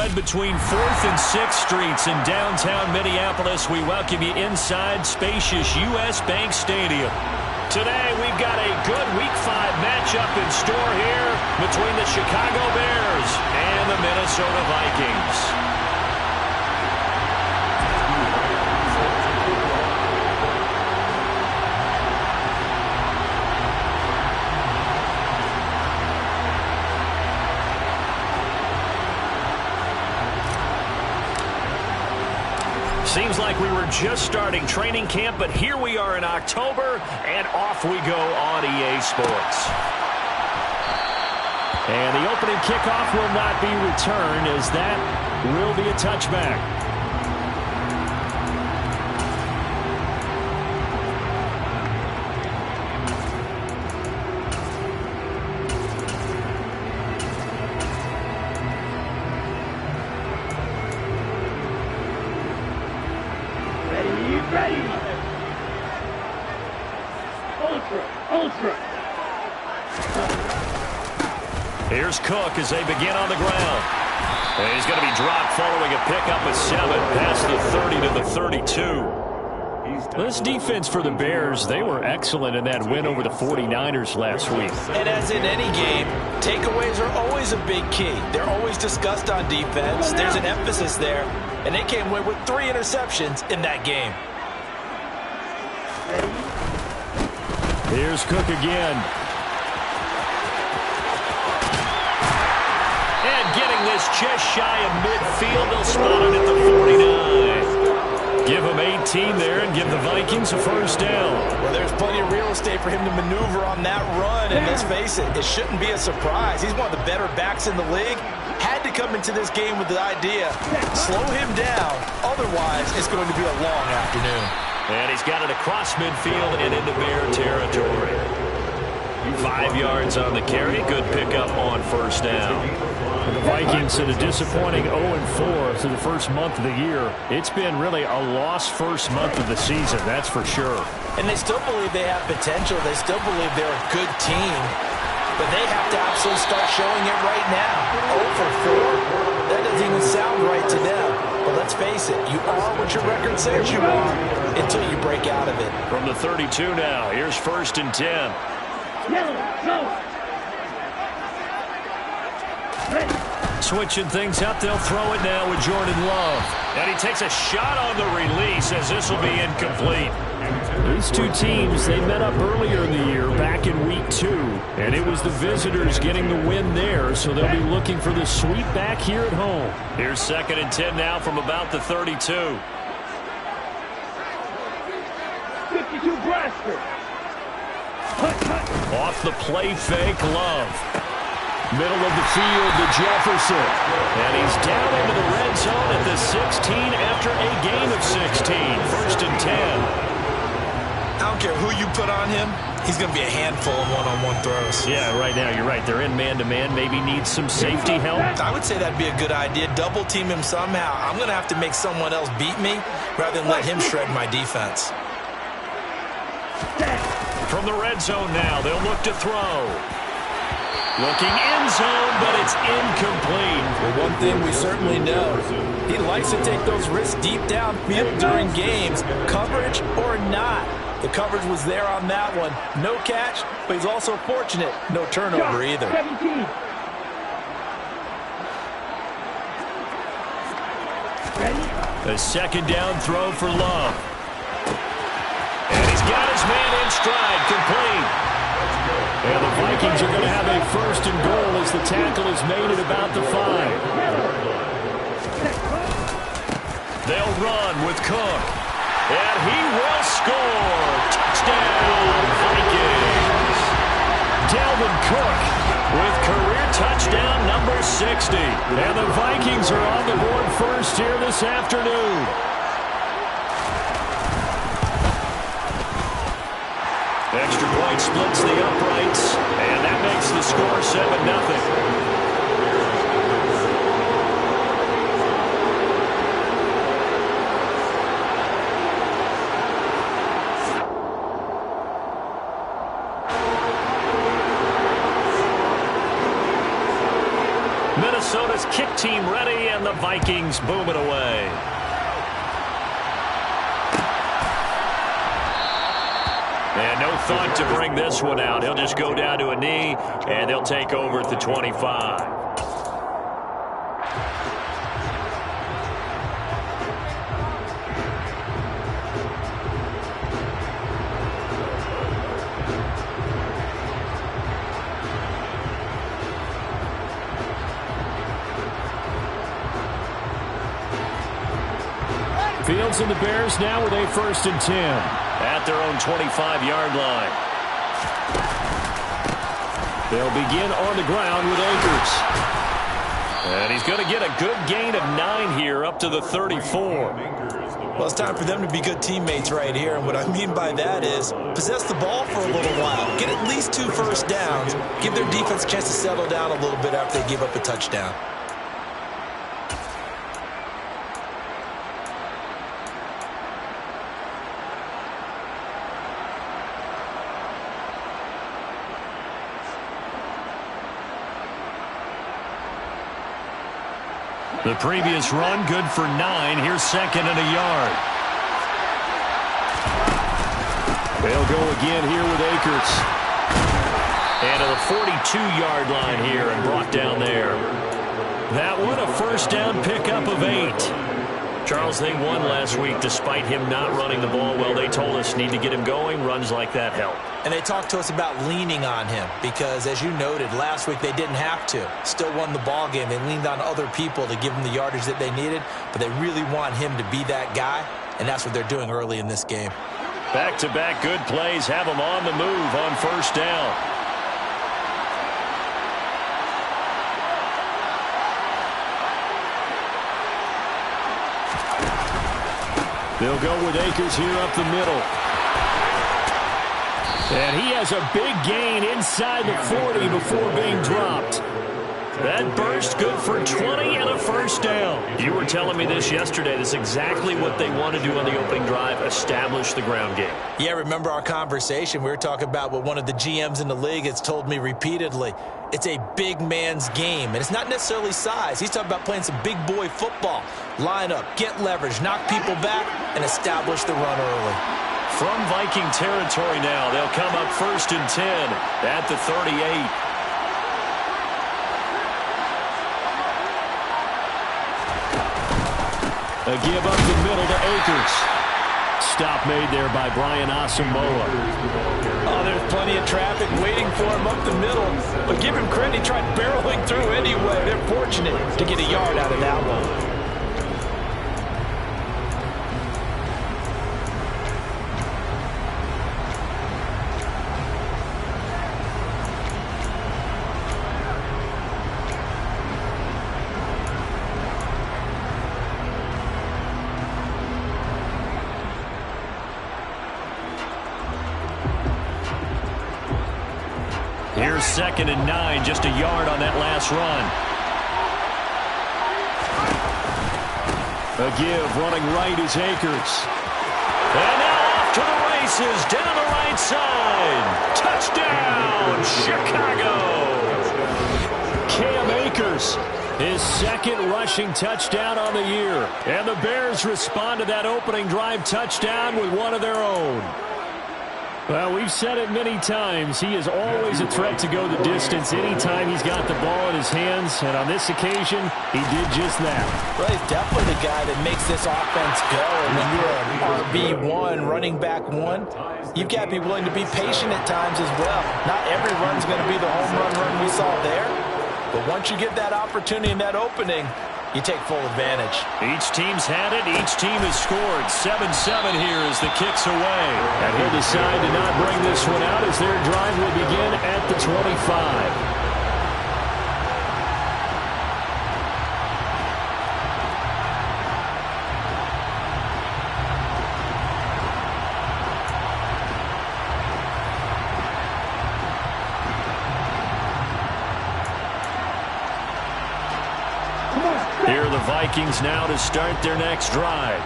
stud between 4th and 6th Streets in downtown Minneapolis. We welcome you inside spacious U.S. Bank Stadium. Today, we've got a good Week 5 matchup in store here between the Chicago Bears and the Minnesota Vikings. Seems like we were just starting training camp, but here we are in October, and off we go on EA Sports. And the opening kickoff will not be returned, as that will be a touchback. Here's Cook as they begin on the ground. And he's going to be dropped following a pickup of 7 past the 30 to the 32. This defense for the Bears, they were excellent in that win over the 49ers last week. And as in any game, takeaways are always a big key. They're always discussed on defense. There's an emphasis there, and they came away with 3 interceptions in that game. Here's Cook again. And getting this just shy of midfield, they'll spot it at the 49. Give him 18 there and give the Vikings a first down. Well, there's plenty of real estate for him to maneuver on that run, and let's face it, it shouldn't be a surprise. He's one of the better backs in the league. Had to come into this game with the idea, slow him down, otherwise it's going to be a long afternoon. And he's got it across midfield and into Bear territory. 5 yards on the carry. Good pickup on first down. And the Vikings had a disappointing 0-4 through the first month of the year. It's been really a lost first month of the season, that's for sure. And they still believe they have potential. They still believe they're a good team. But they have to absolutely start showing it right now. 0-4, that doesn't even sound right to them. But let's face it, you are what your record says you are until you break out of it. From the 32 now, here's 1st and 10. Switching things up, they'll throw it now with Jordan Love. And he takes a shot on the release as this will be incomplete. These two teams, they met up earlier in the year, back in Week 2. And it was the visitors getting the win there, so they'll be looking for the sweep back here at home. Here's 2nd and 10 now from about the 32. 52 Blaster. Off the play fake, Love. Middle of the field to Jefferson. And he's down into the red zone at the 16 after a gain of 16. 1st and 10. I don't care who you put on him, he's going to be a handful of one-on-one throws. Yeah, right now, you're right. They're in man-to-man. Maybe needs some safety help. I would say that'd be a good idea. Double team him somehow. I'm going to have to make someone else beat me rather than let him shred my defense. From the red zone now, they'll look to throw. Looking end zone, but it's incomplete. Well, one thing we certainly know, he likes to take those risks deep downfield during games, coverage or not. The coverage was there on that one. No catch, but he's also fortunate. No turnover either. A 2nd down throw for Love. And he's got his man in stride, complete. And the Vikings are going to have a 1st and goal as the tackle is made at about the 5. They'll run with Cook. And he will score. Touchdown, Vikings. Dalvin Cook with career touchdown number 60. And the Vikings are on the board first here this afternoon. Extra point splits the uprights, and that makes the score 7-0. Minnesota's kick team ready, and the Vikings boom it away. And no thought to bring this one out. He'll just go down to a knee, and they'll take over at the 25. Fields and the Bears now with a 1st and 10. At their own 25-yard line. They'll begin on the ground with Akers. And he's going to get a good gain of 9 here up to the 34. Well, it's time for them to be good teammates right here. And what I mean by that is possess the ball for a little while. Get at least 2 first downs. Give their defense a chance to settle down a little bit after they give up a touchdown. The previous run, good for 9. Here's 2nd and a yard. They'll go again here with Akers. And to the 42-yard line here and brought down there. That one, a 1st down pickup of 8. Charles, they won last week despite him not running the ball well. They told us need to get him going. Runs like that help. And they talked to us about leaning on him because, as you noted, last week they didn't have to. Still won the ball game. They leaned on other people to give them the yardage that they needed, but they really want him to be that guy, and that's what they're doing early in this game. Back-to-back good plays have him on the move on 1st down. They'll go with Akers here up the middle. And he has a big gain inside the 40 before being dropped. That burst good for 20 and a 1st down. You were telling me this yesterday. That's exactly what they want to do on the opening drive, establish the ground game. Yeah, remember our conversation? We were talking about what one of the GMs in the league has told me repeatedly. It's a big man's game, and it's not necessarily size. He's talking about playing some big boy football. Line up, get leverage, knock people back, and establish the run early. From Viking territory now, they'll come up 1st and 10 at the 38. A give up the middle to Akers. Stop made there by Brian Asamoah. Oh, there's plenty of traffic waiting for him up the middle. But give him credit, he tried barreling through anyway. They're fortunate to get a yard out of that one. Here's 2nd and 9, just a yard on that last run. A give, running right is Akers. And now off to the races, down the right side. Touchdown, Chicago! Cam Akers, his 2nd rushing touchdown on the year. And the Bears respond to that opening drive touchdown with one of their own. Well, we've said it many times. He is always a threat to go the distance anytime he's got the ball in his hands. And on this occasion, he did just that. Well, he's definitely the guy that makes this offense go. And when you're an RB1, running back 1, you've got to be willing to be patient at times as well. Not every run's going to be the home run we saw there. But once you get that opportunity in that opening, you take full advantage. Each team's had it. Each team has scored. 7-7 here as the kick's away. And he'll decide to not bring this one out as their drive will begin at the 25. Here are the Vikings now to start their next drive.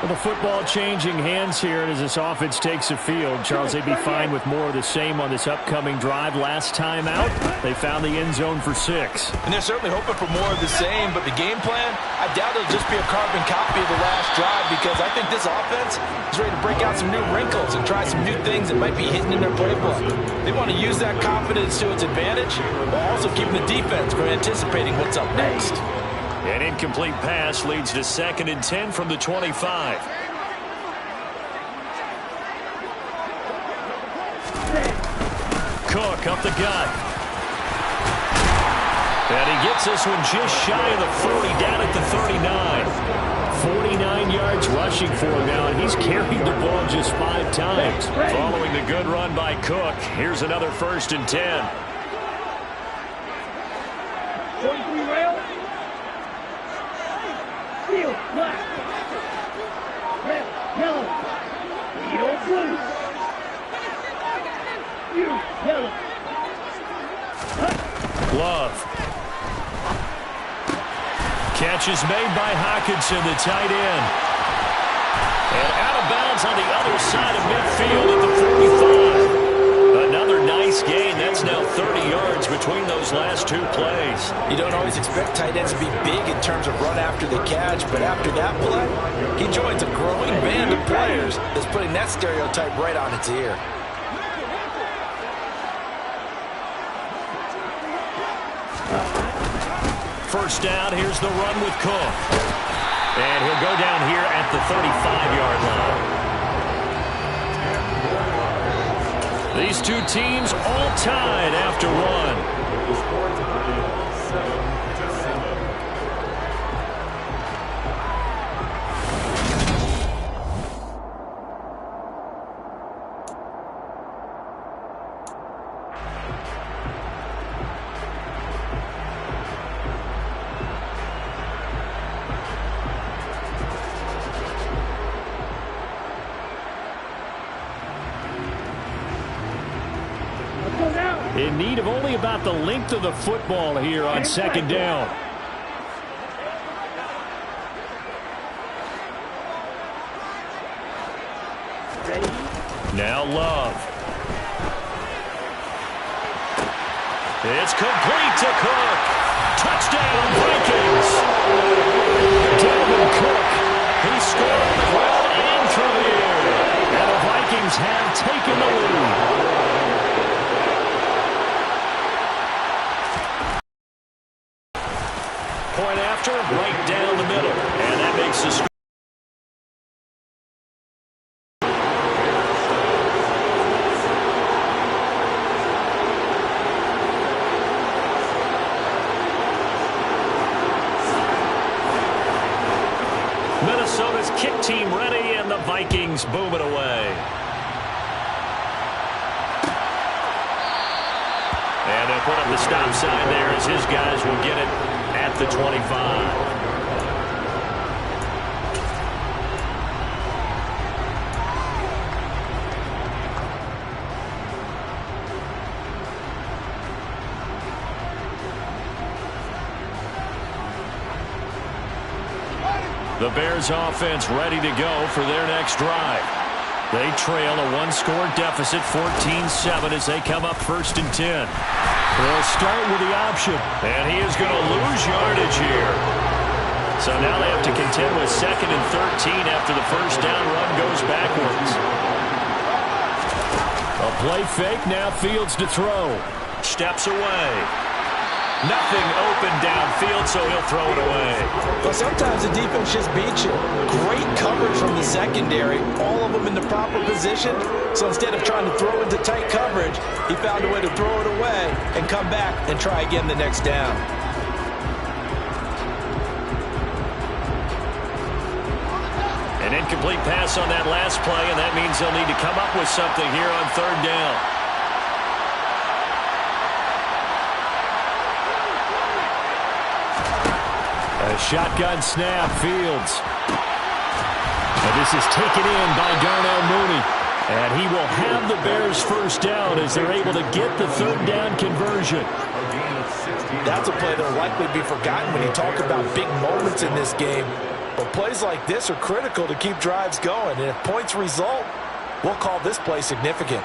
Well, the football changing hands here as this offense takes the field. Charles, they'd be fine with more of the same on this upcoming drive. Last time out, they found the end zone for 6. And they're certainly hoping for more of the same, but the game plan, I doubt it'll just be a carbon copy of the last drive, because I think this offense is ready to break out some new wrinkles and try some new things that might be hidden in their playbook. They want to use that confidence to its advantage while also keeping the defense from anticipating what's up next. An incomplete pass leads to 2nd and 10 from the 25. Cook up the gut. And he gets this one just shy of the 40, down at the 39. 49 yards rushing for him now, and he's carried the ball just 5 times. Following the good run by Cook, here's another 1st and 10. 43 rail. Field, black. Red, yellow. Field, blue. Field, yellow. Love. Catch is made by Hawkinson, the tight end. And out of bounds on the other side of midfield at the 45. Another nice gain. That's now 30 yards between those last 2 plays. You don't always expect tight ends to be big in terms of run after the catch, but after that play, he joins a growing band of players that's putting that stereotype right on its ear. First down, here's the run with Cook. And he'll go down here at the 35-yard line. These two teams all tied after 1. In need of only about the length of the football here on 2nd down. Now Love. It's complete to Cook. Touchdown, Vikings. Dalvin Cook. He scored on the ground and through the air. And the Vikings have taken the lead. Point after, right down the middle. And that makes the score. Minnesota's kick team ready, and the Vikings boom it away. And they'll put up the stop sign there as his guys will get it at the 25. The Bears offense ready to go for their next drive. They trail a 1-score deficit, 14-7, as they come up 1st and 10. They'll start with the option, and he is going to lose yardage here. So now they have to contend with 2nd and 13 after the first down run goes backwards. A play fake, now Fields to throw. Steps away. Nothing open downfield, so he'll throw it away. But sometimes the defense just beats you. Great coverage from the secondary, all of them in the proper position. So instead of trying to throw into tight coverage, he found a way to throw it away and come back and try again the next down. An incomplete pass on that last play, and that means they'll need to come up with something here on 3rd down. A shotgun snap, Fields. And this is taken in by Darnell Mooney. And he will have the Bears first down as they're able to get the 3rd down conversion. That's a play that will likely be forgotten when you talk about big moments in this game. Well, plays like this are critical to keep drives going, and if points result, we'll call this play significant.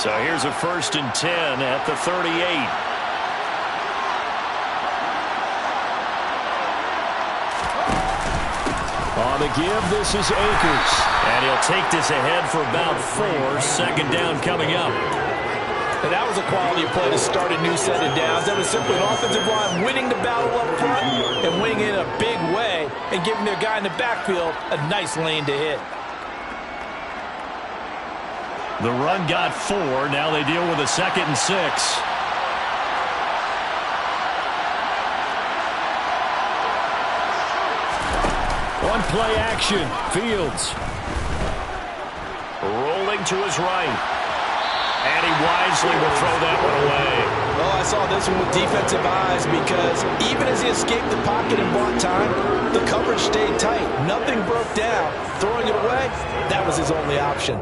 So here's a 1st and 10 at the 38. On the give, this is Akers. And he'll take this ahead for about 4. 2nd down coming up. And that was a quality play to start a new set of downs. That was simply an offensive line winning the battle up front and winning it in a big way and giving their guy in the backfield a nice lane to hit. The run got 4. Now they deal with a 2nd and 6. On play action, Fields. Rolling to his right. And he wisely will throw that one away. Oh, I saw this one with defensive eyes because even as he escaped the pocket and bought time, the coverage stayed tight. Nothing broke down. Throwing it away, that was his only option.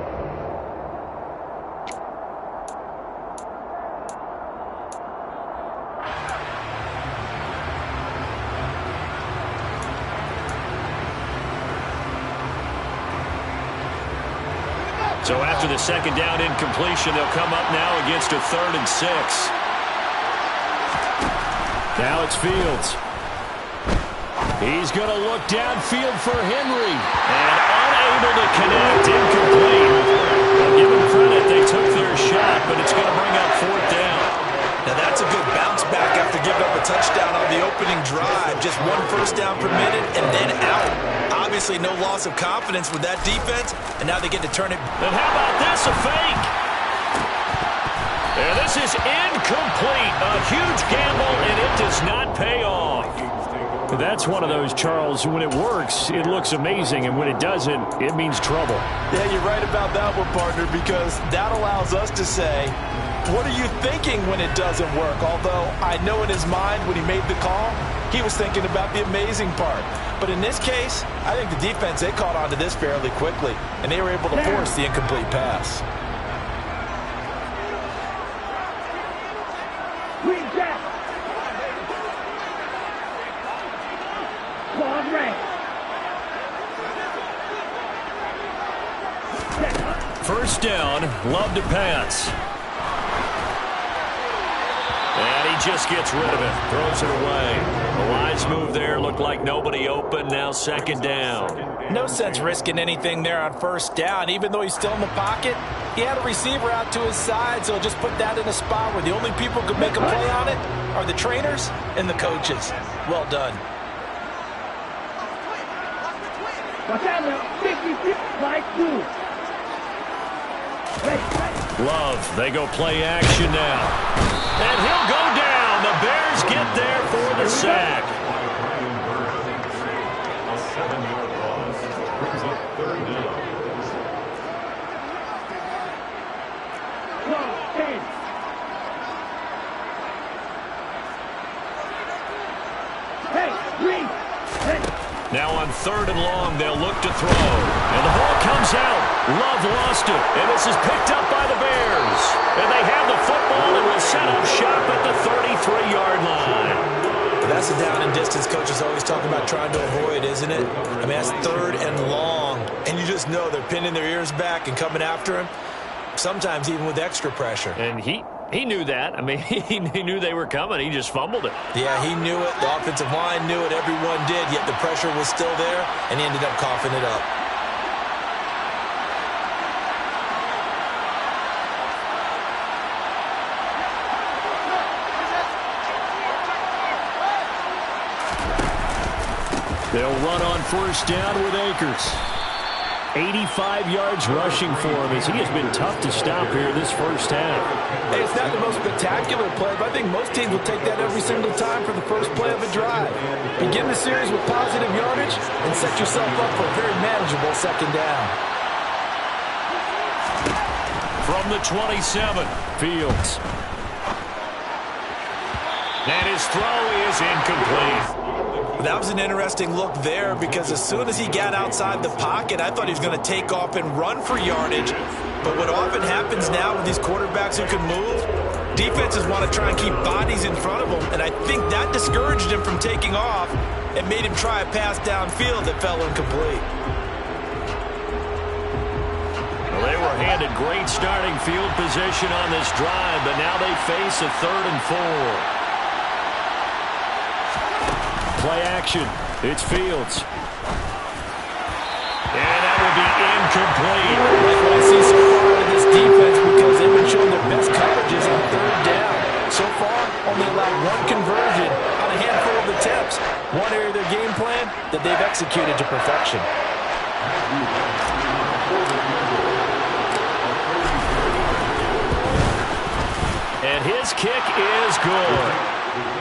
So after the 2nd down incompletion, they'll come up now against a 3rd and 6. Now it's Fields. He's going to look downfield for Henry. And unable to connect, incomplete. I'll give them credit, they took their shot, but it's going to bring up 4th down. Now that's a good bounce back after giving up a touchdown on the opening drive. Just 1 first down per minute and then out. Obviously no loss of confidence with that defense, and now they get to turn it. And how about this, a fake? And this is incomplete. A huge gamble, and it does not pay off. That's one of those, Charles, when it works, it looks amazing, and when it doesn't, it means trouble. Yeah, you're right about that one, partner, because that allows us to say, what are you thinking when it doesn't work? Although I know in his mind when he made the call, he was thinking about the amazing part. But in this case, I think the defense, they caught on to this fairly quickly, and they were able to force the incomplete pass. Green jack. Claude Ray. First down, Love to pass. And he just gets rid of it, throws it away. A wise move there, looked like nobody open, now 2nd down. No sense risking anything there on 1st down. Even though he's still in the pocket, he had a receiver out to his side, so just put that in a spot where the only people who could make a play on it are the trainers and the coaches. Well done. Watch out now. 56 by 2. Love, they go play action now. And he'll go down. The Bears get there for the sack. Now on 3rd and long, they'll look to throw. And the ball comes out. Love lost it. And this is picked up by the Bears. And they have the football and will set up shop at the 33-yard line. That's the down and distance coaches always talk about trying to avoid, isn't it? I mean, that's 3rd and long. And you just know they're pinning their ears back and coming after him, sometimes even with extra pressure. And he knew that. I mean, he knew they were coming. He just fumbled it. Yeah, he knew it. The offensive line knew it. Everyone did, yet the pressure was still there, and he ended up coughing it up. They'll run on 1st down with Akers. 85 yards rushing for him as he has been tough to stop here this 1st half. Hey, it's not the most spectacular play, but I think most teams will take that every single time for the first play of a drive. Begin the series with positive yardage and set yourself up for a very manageable 2nd down. From the 27, Fields. And his throw is incomplete. That was an interesting look there because as soon as he got outside the pocket, I thought he was going to take off and run for yardage. But what often happens now with these quarterbacks who can move, defenses want to try and keep bodies in front of them, and I think that discouraged him from from taking off and made him try a pass downfield that fell incomplete. Well, they were handed great starting field position on this drive, but now they face a 3rd and 4. Play action. It's Fields. And that will be incomplete. That's what I see so far in this defense because they've been showing their best coverages on 3rd down. So far, only allowed 1 conversion on a handful of attempts. One area of their game plan that they've executed to perfection. And his kick is good.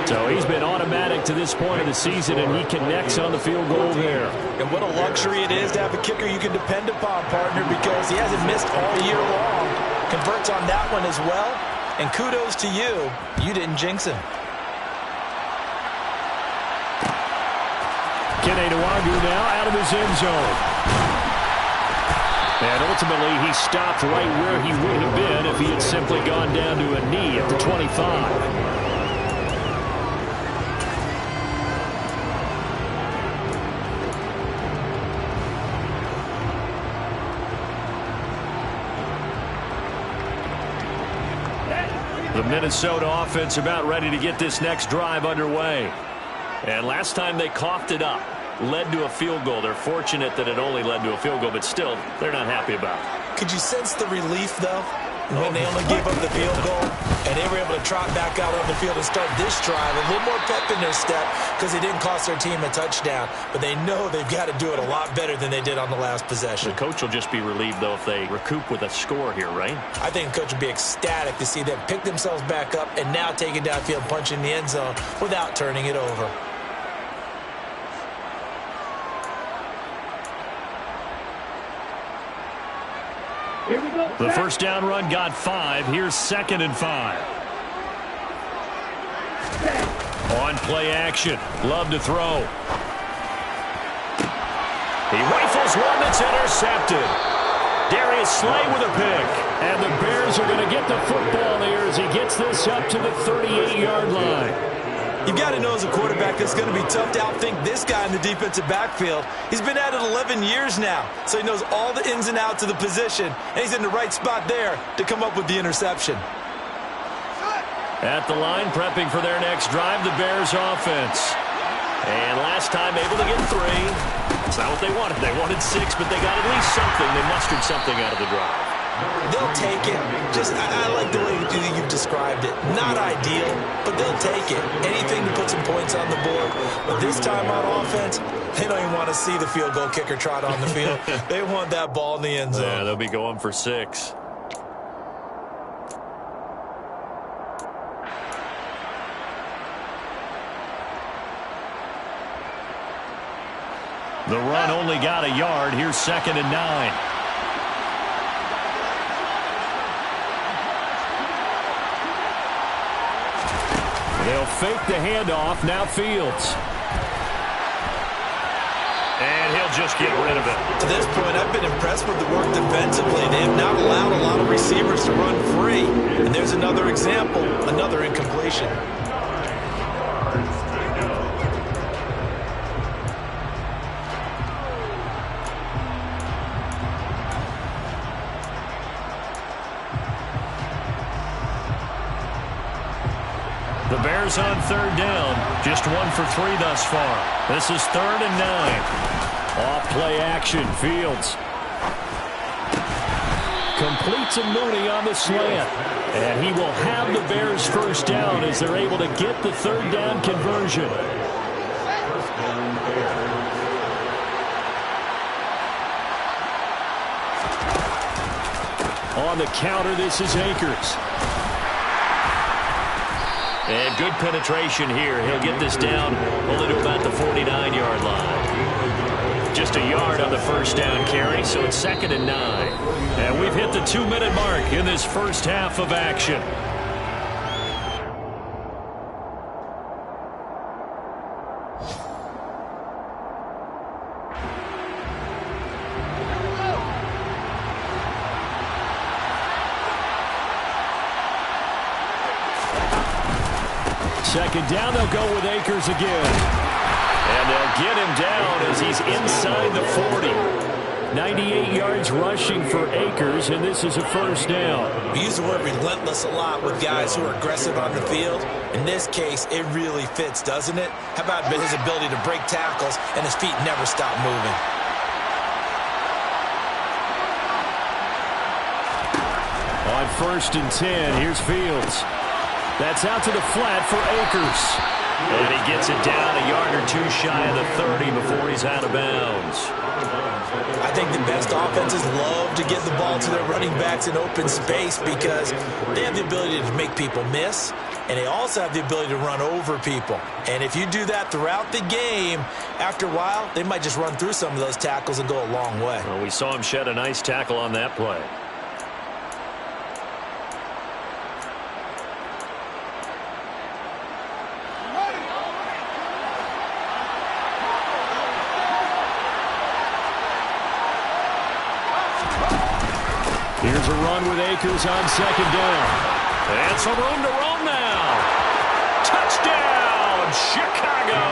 So he's been automatic to this point of the season, and he connects on the field goal there. And what a luxury it is to have a kicker you can depend upon, partner, because he hasn't missed all year long. Converts on that one as well. And kudos to you. You didn't jinx him. Kene Nwagu now out of his end zone. And ultimately, he stopped right where he would have been if he had simply gone down to a knee at the 25. The Minnesota offense about ready to get this next drive underway. And last time they coughed it up, led to a field goal. They're fortunate that it only led to a field goal, but still, they're not happy about it. Could you sense the relief, though, when they only gave up the field goal and they were able to trot back out on the field and start this drive? A little more pep in their step because they didn't cost their team a touchdown, but they know they've got to do it a lot better than they did on the last possession. The coach will just be relieved, though, if they recoup with a score here, right? I think the coach would be ecstatic to see them pick themselves back up and now take it downfield, punch in the end zone without turning it over. Here we go. The first down run got 5. Here's 2nd and 5. On play action. Love to throw. He rifles one that's intercepted. Darius Slay with a pick. And the Bears are going to get the football here as he gets this up to the 38-yard line. You've got to know as a quarterback it's going to be tough to outthink this guy in the defensive backfield. He's been at it 11 years now, so he knows all the ins and outs of the position, and he's in the right spot there to come up with the interception. At the line, prepping for their next drive, the Bears offense. And last time able to get 3. It's not what they wanted. They wanted 6, but they got at least something. They mustered something out of the drive. They'll take it. I like the way you've described it. Not ideal, but they'll take it. Anything to put some points on the board. But this time on offense, they don't even want to see the field goal kicker trot on the field. They want that ball in the end zone. Yeah, they'll be going for 6. The run only got a yard. Here's 2nd and 9. They'll fake the handoff. Now Fields. And he'll just get rid of it. To this point, I've been impressed with the work defensively. They have not allowed a lot of receivers to run free. And there's another example, another incompletion. The Bears on 3rd down. Just 1 for 3 thus far. This is 3rd and 9. Off play action. Fields completes a Mooney on the slant. And he will have the Bears first down as they're able to get the 3rd down conversion. On the counter, this is Akers. And good penetration here. He'll get this down only to about the 49-yard line. Just a yard on the first down carry, so it's 2nd and 9. And we've hit the 2-minute mark in this first half of action. second down, they'll go with Akers again. And they'll get him down as he's inside the 40. 98 yards rushing for Akers, and this is a first down. We use the word relentless a lot with guys who are aggressive on the field. In this case, it really fits, doesn't it? How about his ability to break tackles and his feet never stop moving? On 1st and 10, here's Fields. That's out to the flat for Akers. And he gets it down a yard or two shy of the 30 before he's out of bounds. I think the best offenses love to get the ball to their running backs in open space because they have the ability to make people miss, and they also have the ability to run over people. And if you do that throughout the game, after a while, they might just run through some of those tackles and go a long way. Well, we saw him shed a nice tackle on that play. Here's a run with Akers on 2nd down. And some room to roam now. Touchdown, Chicago!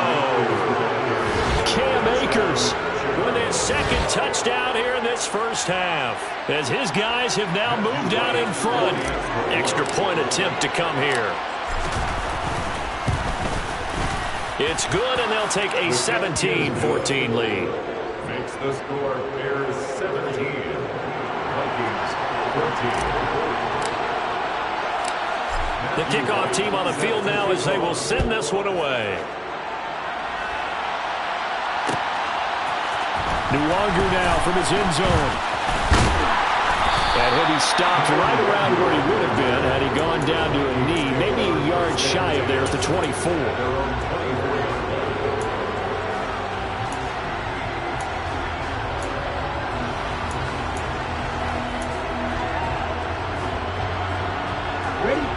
Cam Akers with his 2nd touchdown here in this first half, as his guys have now moved out in front. Extra point attempt to come here. It's good, and they'll take a 17-14 lead. Makes the score Bears 17. Vikings 14. The kickoff team on the field now as they will send this one away. Nwangu now from his end zone. And he'll be stopped right around where he would have been had he gone down to a knee, maybe a yard shy of there at the 24.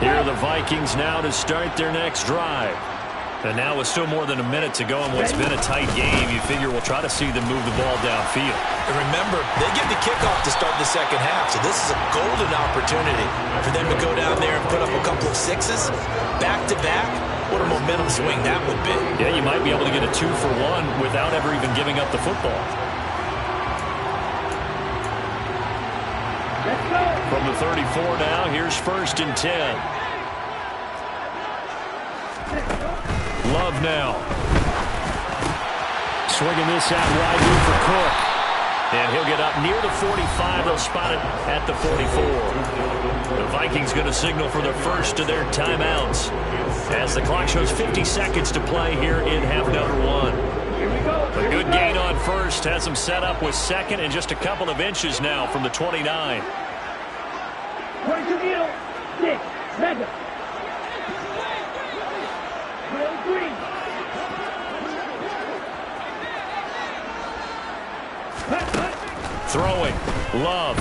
Here are the Vikings now to start their next drive. And now with still more than a minute to go in what's been a tight game, you figure we'll try to see them move the ball downfield. And remember, they get the kickoff to start the second half, so this is a golden opportunity for them to go down there and put up a couple of sixes back-to-back. What a momentum swing that would be. Yeah, you might be able to get a 2-for-1 without ever even giving up the football. From the 34 now, here's 1st and 10. Love now. Swinging this out wide for Cook. And he'll get up near the 45. They'll spot it at the 44. The Vikings going to signal for the first of their timeouts as the clock shows 50 seconds to play here in half number 1. A good gain on first has them set up with 2nd and just a couple of inches now from the 29. 22 middle, 6, mega. 3. Throwing, Love.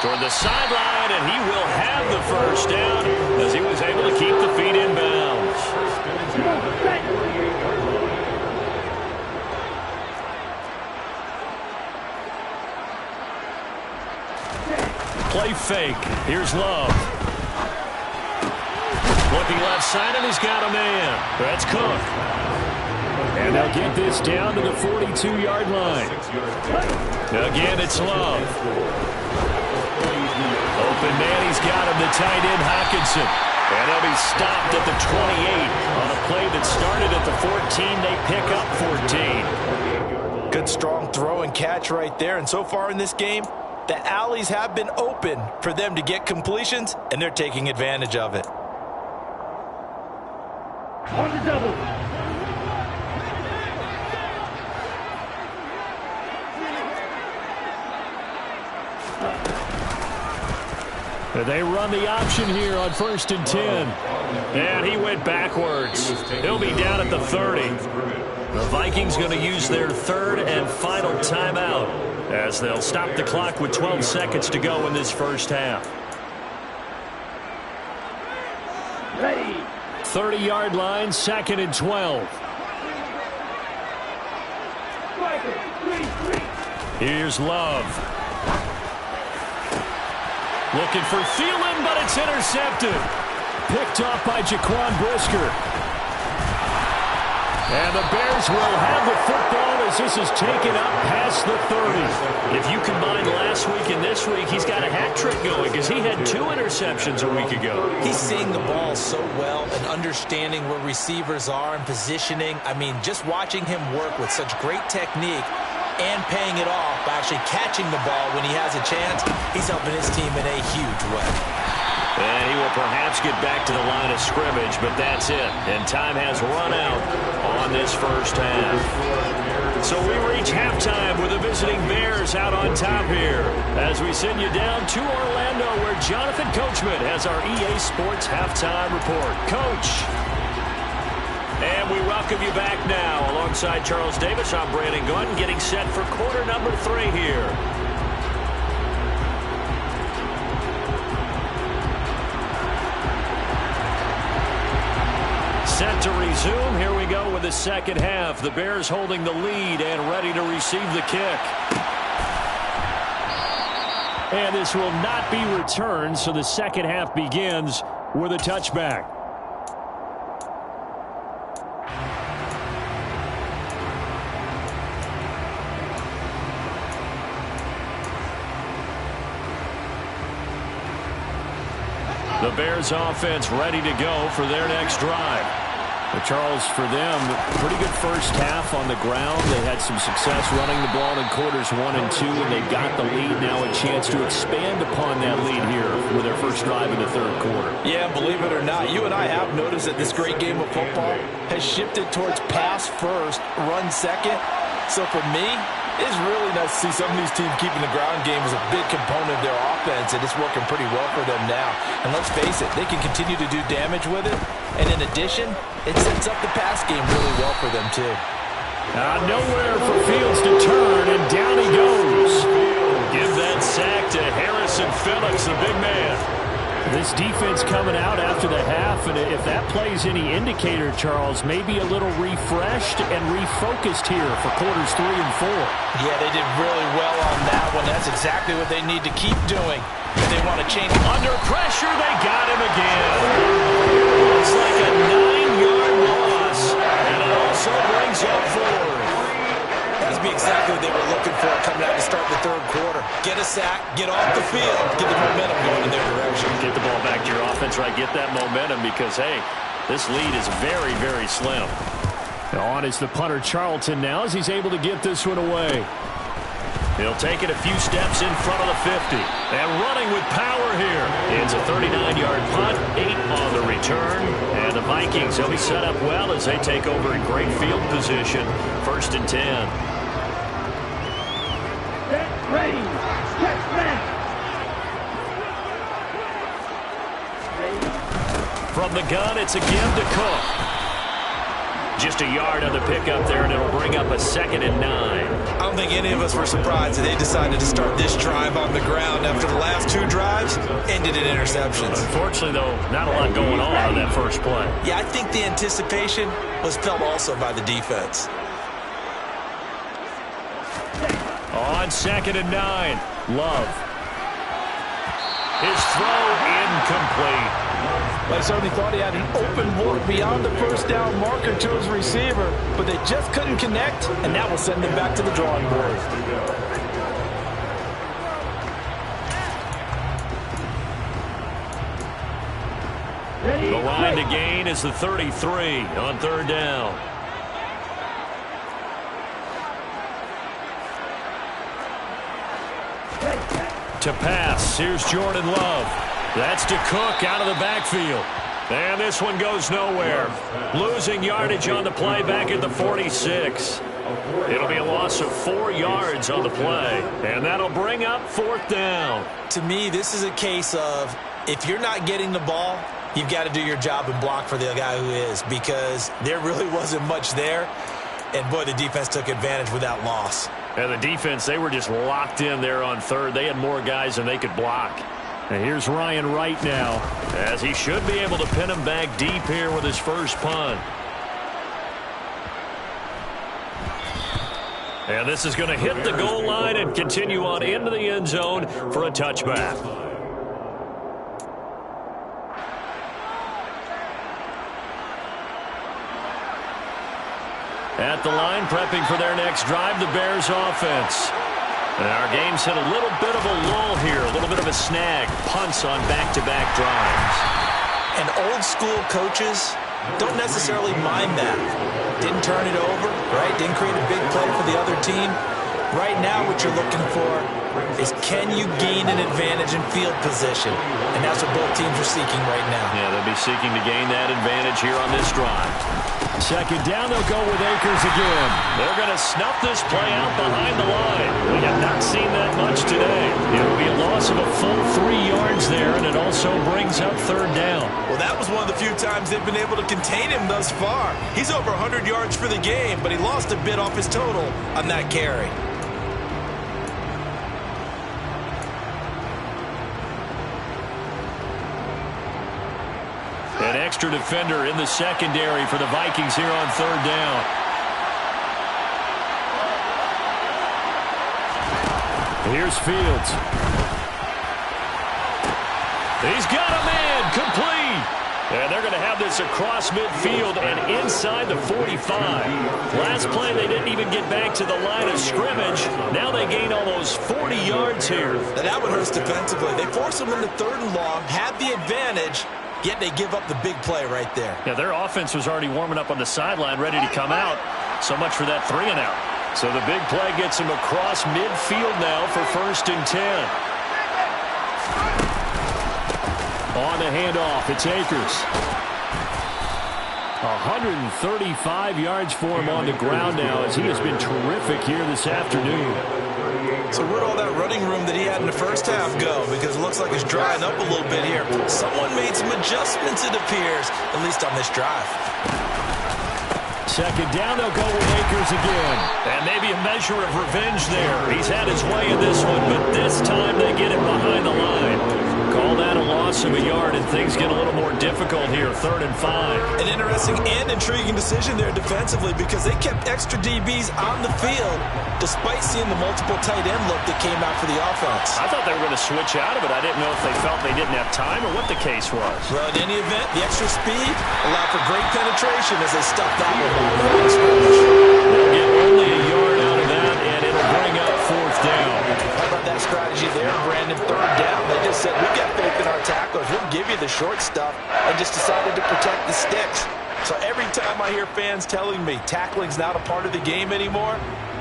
Toward the sideline, and he will have the first down as he was able to keep the feet in bounds. Play fake. Here's Love. Looking left side, and he's got a man. That's Cook. And they'll get this down to the 42-yard line. Again, it's Love. Open man, he's got him, the tight end, Hockenson. And he'll be stopped at the 28 on a play that started at the 14. They pick up 14. Good, strong throw and catch right there. And so far in this game, the alleys have been open for them to get completions, and they're taking advantage of it. On the double. They run the option here on 1st and 10. And he went backwards. He'll be down at the 30. The Vikings going to use their 3rd and final timeout as they'll stop the clock with 12 seconds to go in this first half. Ready. 30-yard line, 2nd and 12. Striker, 3. Here's Love. Looking for Thielen, but it's intercepted. picked off by Jaquan Brisker. And the Bears will have the football as this is taken up past the 30. If you combine last week and this week, he's got a hat trick going because he had 2 interceptions a week ago. He's seeing the ball so well and understanding where receivers are and positioning. I mean, just watching him work with such great technique and paying it off by actually catching the ball when he has a chance, he's helping his team in a huge way. And he will perhaps get back to the line of scrimmage, but that's it. And time has run out on this first half. So we reach halftime with the visiting Bears out on top here as we send you down to Orlando where Jonathan Coachman has our EA Sports halftime report. Coach. And we welcome you back now. Alongside Charles Davis, I'm Brandon Gordon getting set for quarter number 3 here. Set to resume. Here we go with the second half. The Bears holding the lead and ready to receive the kick. And this will not be returned, so the second half begins with a touchback. The Bears offense ready to go for their next drive. But Charles, for them, pretty good first half on the ground. They had some success running the ball in quarters 1 and 2, and they've got the lead now, a chance to expand upon that lead here with their first drive in the third quarter. Yeah, believe it or not, you and I have noticed that this great game of football has shifted towards pass first, run second. So for me, it's really nice to see some of these teams keeping the ground game as a big component of their offense, and it's working pretty well for them now. And let's face it, they can continue to do damage with it. And in addition, it sets up the pass game really well for them, too. Nowhere for Fields to turn, and down he goes. Give that sack to Harrison Phillips, the big man. This defense coming out after the half, and if that plays any indicator, Charles, maybe a little refreshed and refocused here for quarters 3 and 4. Yeah, they did really well on that one. That's exactly what they need to keep doing if they want to change. Under pressure, they got him again. It's like a 9-yard loss, and it also brings up 4. That would be exactly what they were looking for coming out to start the third quarter. Get a sack, get off the field, get the momentum going in their direction. Get the ball back to your offense, right? Get that momentum because, hey, this lead is very, very slim. On is the punter Charlton now as he's able to get this one away. He'll take it a few steps in front of the 50. And running with power here. It's a 39-yard punt, 8 on the return. And the Vikings, they'll be set up well as they take over in great field position. 1st and 10. Ready. Catch back. From the gun, it's a give to Cook. Just a yard on the pickup there, and it'll bring up a 2nd and 9. I don't think any of us were surprised that they decided to start this drive on the ground after the last 2 drives ended in interceptions. Unfortunately, though, not a lot going on that first play. Yeah, I think the anticipation was felt also by the defense. On 2nd and 9, Love. His throw incomplete. I certainly thought he had an open look beyond the first down marker to his receiver, but they just couldn't connect, and that will send them back to the drawing board. The line to gain is the 33 on 3rd down. To pass, here's Jordan Love. That's to Cook out of the backfield. And this one goes nowhere. Losing yardage on the play back at the 46. It'll be a loss of 4 yards on the play. And that'll bring up 4th down. To me, this is a case of if you're not getting the ball, you've got to do your job and block for the guy who is, because there really wasn't much there. And, boy, the defense took advantage with that loss. And the defense, they were just locked in there on 3rd. They had more guys than they could block. And here's Ryan Wright now, as he should be able to pin him back deep here with his first punt. And this is going to hit the goal line and continue on into the end zone for a touchback. At the line, prepping for their next drive, the Bears offense. And our game's hit a little bit of a lull here, a little bit of a snag. Punts on back-to-back drives. And old-school coaches don't necessarily mind that. Didn't turn it over, right? Didn't create a big play for the other team. Right now, what you're looking for is can you gain an advantage in field position? And that's what both teams are seeking right now. Yeah, they'll be seeking to gain that advantage here on this drive. Second down, they'll go with Akers again. They're going to snuff this play out behind the line. We have not seen that much today. It'll be a loss of a full 3 yards there, and it also brings up third down. Well, that was one of the few times they've been able to contain him thus far. He's over 100 yards for the game, but he lost a bit off his total on that carry. An extra defender in the secondary for the Vikings here on third down. Here's Fields. He's got a man, complete. And they're going to have this across midfield and inside the 45. Last play, they didn't even get back to the line of scrimmage. Now they gain almost 40 yards here. Now that one hurts defensively. They force them into third and long, have the advantage, yet they give up the big play right there. Yeah, their offense was already warming up on the sideline, ready to come out. So much for that 3 and out. So the big play gets him across midfield now for 1st and 10. On the handoff, it's Akers. 135 yards for him on the ground now as he has been terrific here this afternoon. So where'd all that running room that he had in the first half go? Because it looks like it's drying up a little bit here. Someone made some adjustments, it appears, at least on this drive. Second down, they'll go with Akers again. And maybe a measure of revenge there. He's had his way in this one, but this time they get it behind the line. Call that a loss of a yard, and things get a little more difficult here, 3rd and 5. An interesting and intriguing decision there defensively because they kept extra DBs on the field despite seeing the multiple tight end look that came out for the offense. I thought they were going to switch out of it. I didn't know if they felt they didn't have time or what the case was. Well, in any event, the extra speed allowed for great penetration as they stuffed that one on the line of scrimmage. They'll get only a yard out of that, and it'll bring up 4th down. How about that strategy there, Brandon? 3rd down. They just said, we got faith in our tacklers. We'll give you the short stuff, and just decided to protect the sticks. So every time I hear fans telling me tackling's not a part of the game anymore,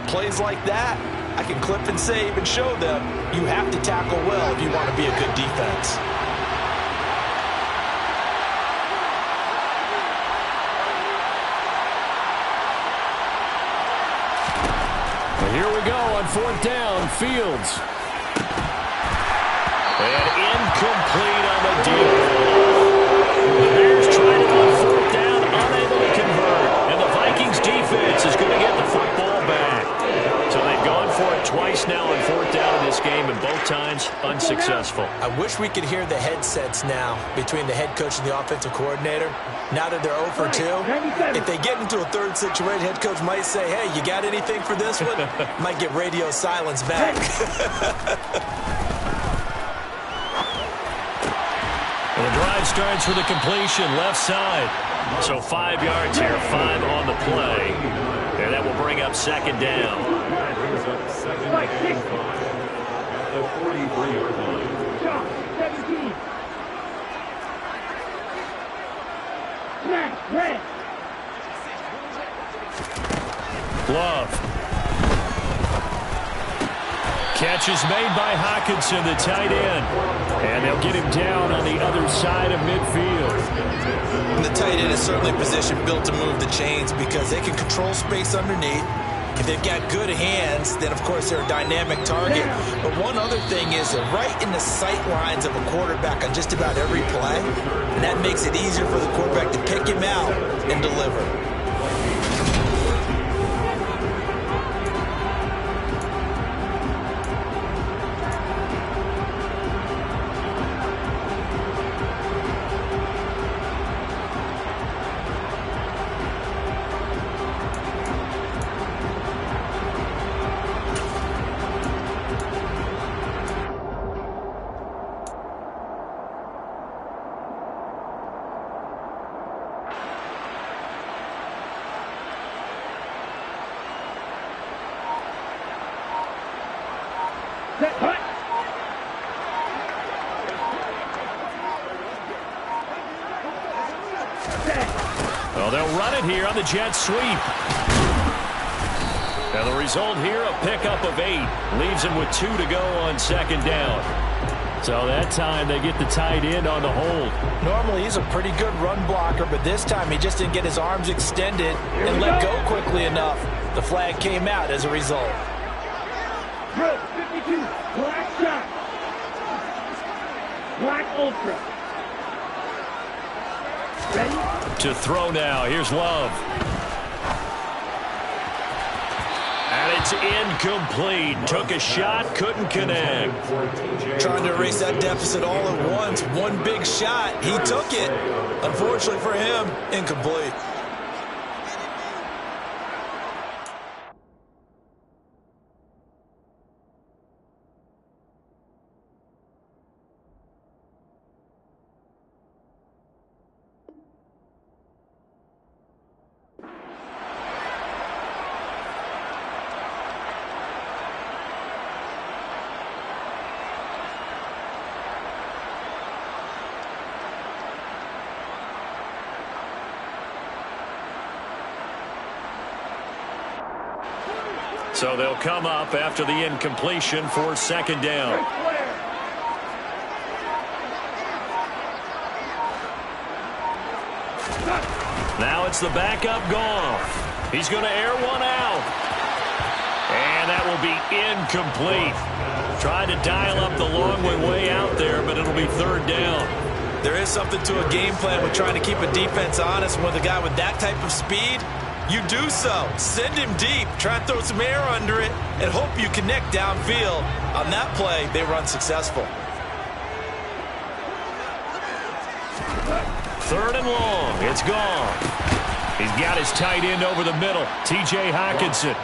plays like that, I can clip and save and show them you have to tackle well if you want to be a good defense. Here we go on 4th down, Fields. And incomplete on the deal. The Bears tried it on 4th down, unable to convert. And the Vikings defense is going to get the football back. So they've gone for it twice now on 4th down in this game, and both times unsuccessful. I wish we could hear the headsets now between the head coach and the offensive coordinator. Now that they're 0 for 2, if they get into a third situation, head coach might say, hey, you got anything for this one? Might get radio silence back. The drive starts with a completion left side. So 5 yards here, 5 on the play. And that will bring up 2nd down. That brings up 2nd and 5 at the 43-yard line. 17. Snap, red. Love. Catch is made by Hockenson, the tight end. And they'll get him down on the other side of midfield. And the tight end is certainly a position built to move the chains because they can control space underneath. If they've got good hands, then of course they're a dynamic target. But one other thing is they're right in the sight lines of a quarterback on just about every play. And that makes it easier for the quarterback to pick him out and deliver. Set, hut. Well, they'll run it here on the jet sweep. And the result here, a pickup of 8. Leaves him with 2 to go on second down. So that time they get the tight end on the hold. Normally he's a pretty good run blocker, but this time he just didn't get his arms extended and let go quickly enough. The flag came out as a result. Drill 52, black shot. Black ultra. Ready? To throw now. Here's Love. And it's incomplete. Took a shot, couldn't connect. Trying to erase that deficit all at once. One big shot. He took it. Unfortunately for him, incomplete. So they'll come up after the incompletion for second down. Now it's the backup Goff. He's going to air one out. And that will be incomplete. Tried to dial up the long way out there, but it'll be third down. There is something to a game plan with trying to keep a defense honest. With a guy with that type of speed, you do so. Send him deep. Try and throw some air under it and hope you connect downfield. On that play, they were unsuccessful. Third and long. It's gone. He's got his tight end over the middle, T.J. Hockenson.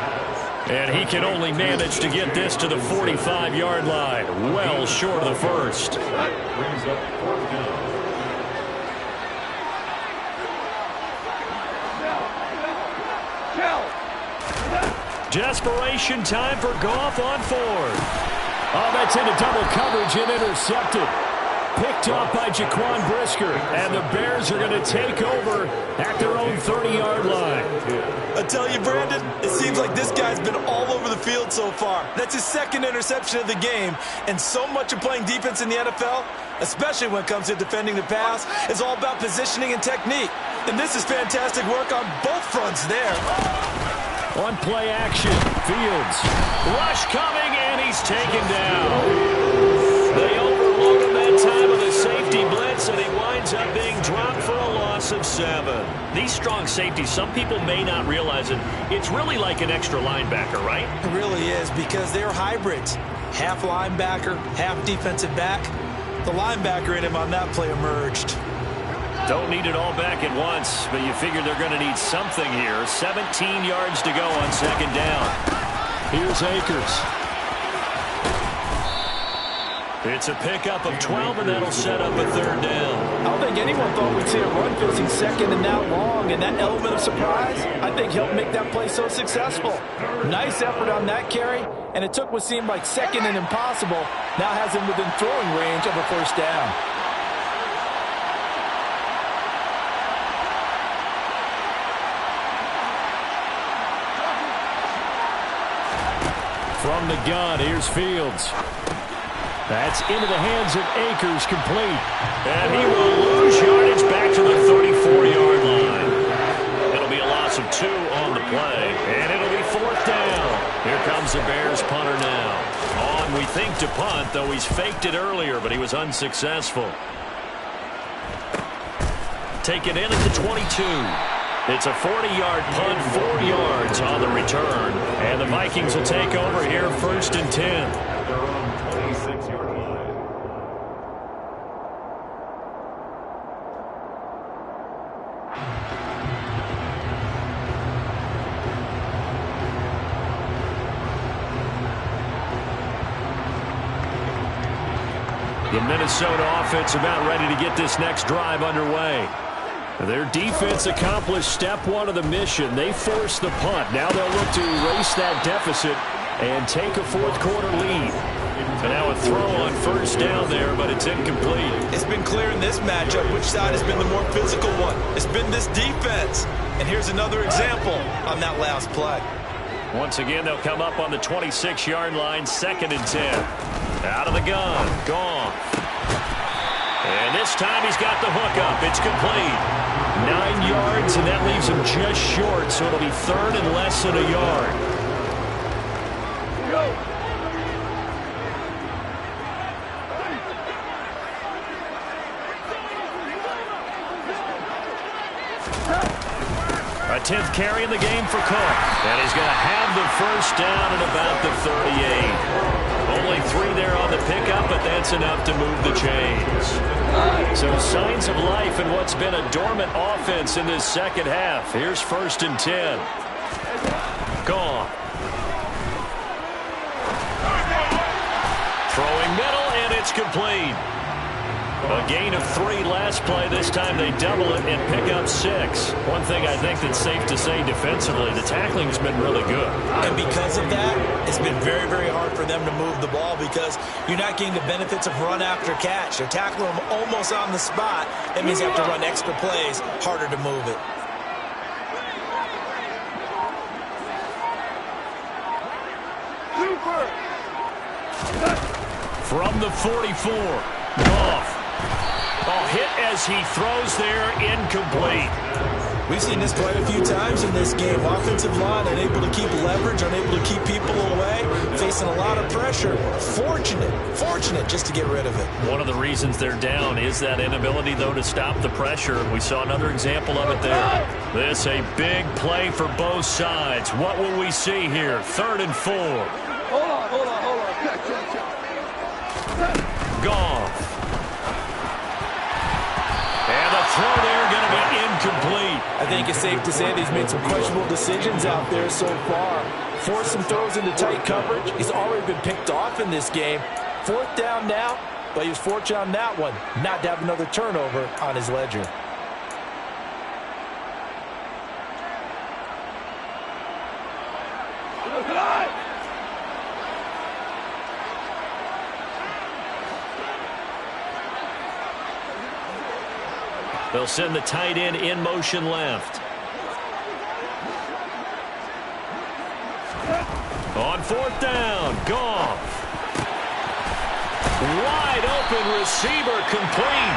And he can only manage to get this to the 45-yard line. Well short of the first. That brings up fourth down. Desperation time for Goff on fourth. Oh, that's into double coverage and intercepted. Picked off by Jaquan Brisker. And the Bears are going to take over at their own 30-yard line. I tell you, Brandon, it seems like this guy's been all over the field so far. That's his second interception of the game. And so much of playing defense in the NFL, especially when it comes to defending the pass, is all about positioning and technique. And this is fantastic work on both fronts there. On play action, Fields. Rush coming, and he's taken down. They overload him that time with a safety blitz, and he winds up being dropped for a loss of 7. These strong safeties, some people may not realize it. It's really like an extra linebacker, right? It really is, because they're hybrids. Half linebacker, half defensive back. The linebacker in him on that play emerged. Don't need it all back at once, but you figure they're going to need something here. 17 yards to go on second down. Here's Akers. It's a pickup of 12, and that'll set up a third down. I don't think anyone thought we'd see a run facing second and that long, and that element of surprise, I think, helped make that play so successful. Nice effort on that carry, and it took what seemed like second and impossible, now has him within throwing range of a first down. From the gun, here's Fields. That's into the hands of Akers, complete. And he will lose yardage back to the 34-yard line. It'll be a loss of 2 on the play, and it'll be fourth down. Here comes the Bears punter now. On, we think, to punt, though he's faked it earlier, but he was unsuccessful. Taken in at the 22. It's a 40-yard punt, 4 yards on the return. And the Vikings will take over here first and 10. At their own 26-yard line. The Minnesota offense about ready to get this next drive underway. Their defense accomplished step 1 of the mission. They forced the punt. Now they'll look to erase that deficit and take a fourth quarter lead. So now a throw on first down there, but it's incomplete. It's been clear in this matchup which side has been the more physical one. It's been this defense. And here's another example on that last play. Once again, they'll come up on the 26-yard line, 2nd and 10. Out of the gun, gone. And this time he's got the hook up. It's complete. 9 yards, and that leaves him just short, so it'll be 3rd and less than a yard. A 10th carry in the game for Cook. And he's going to have the first down at about the 38. Only 3 there on the pickup, but that's enough to move the chains. So signs of life in what's been a dormant offense in this second half. Here's 1st and 10. Gone. Throwing middle, and it's complete. A gain of 3 last play. This time they double it and pick up 6. One thing I think that's safe to say defensively, the tackling's been really good. And because of that, it's been very, very hard for them to move the ball because you're not getting the benefits of run after catch. They're tackling them almost on the spot. That means you have to run extra plays, harder to move it. From the 44, Goff. Hit as he throws there, incomplete. We've seen this quite a few times in this game. Offensive line unable to keep leverage, unable to keep people away, facing a lot of pressure. Fortunate just to get rid of it. One of the reasons they're down is that inability, though, to stop the pressure. We saw another example of it there. This a big play for both sides. What will we see here? 3rd and 4. Hold on. Goff. And the throw there going to be incomplete. I think it's safe to say that he's made some questionable decisions out there so far. Forced some throws into tight coverage. He's already been picked off in this game. 4th down now, but he was fortunate on that one not to have another turnover on his ledger. They'll send the tight end in motion left. On 4th down, Goff. Wide open receiver, complete.